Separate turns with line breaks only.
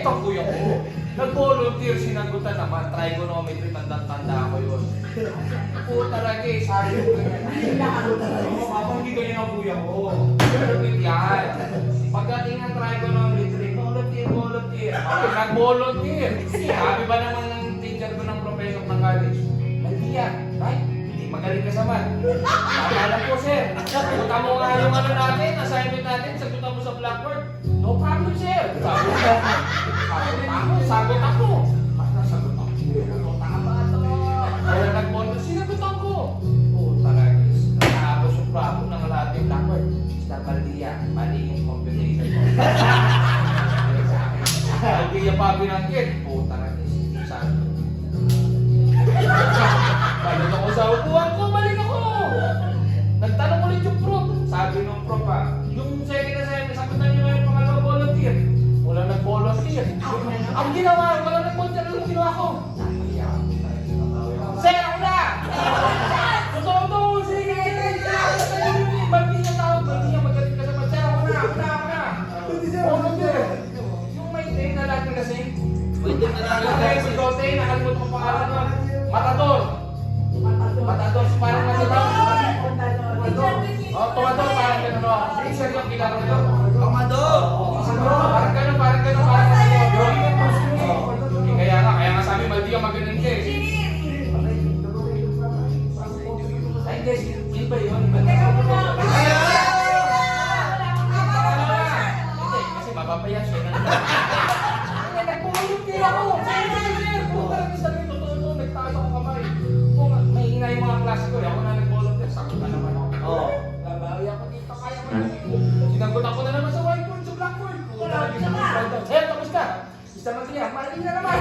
Ito ang kuya ko. Nag-volunteer, sinagutan naman. Trigonometry, tanda-tanda ako yun. Oo talaga eh, sabi ko ganyan. Oo, habang hindi ganyan ang kuya ko. Pero yan. Pagdating ng trigonometry, volunteer. Nag-volunteer. Sabi ba naman ng teacher ko ng professor ng college? Hindi yan, right? Hindi magaling ka sa math. Alam ko, sir. Sagutan mo nga yung ano natin, assignment natin, sagutan mo sa blackboard. No problem, sir. Sagot ako. Sagot ako. Tama ito. Kaya nag-volunteer, sinagutan ko. Oo, talaga. Nakakabos yung problem ng lahat yung blackboard. Mr. Valdilla, mali yung computation ko. Hindi niya pa binanggit. Oo, talaga. Sabi ko. Balik ako sa upuan ko, balik ako. Nagtanong ulit yung prof. Sabi nung prof yung second assignment, sagutan niyo yung pangalawang volunteer. Wala nag-volunteer. Ang ginawa, wala nag-volunteer. Ang ginawa ko. Sir, ako na! Totoo, sige! Ba't di niya tawag? Ba't di niya magaling ka sa math? Sir, ako na! Volunteer! Yung may day na lang kasi. May day na lang kasi. Si Dote, nakalimutan ko pangalan nun. Matador, parang nasa daw. Tumador, parang gano'n. Hindi siya yung kilala nyo.
Tumador!
Parang gano'n. Kaya nga sabi, maldi ka magaling ka eh. Ay, guys, yun ba yun? Hindi, kasi mababaya siya. Nagpumuluntir ako. Yung mga klase ko, ako na nag-volunteer, sakot na naman ako.
Oo.
Babawi ako dito, kaya ko na. Sinagot ako na naman sa whiteboard, sa blackboard. Eh, tapos ka? Mr. Maglia, mali na naman.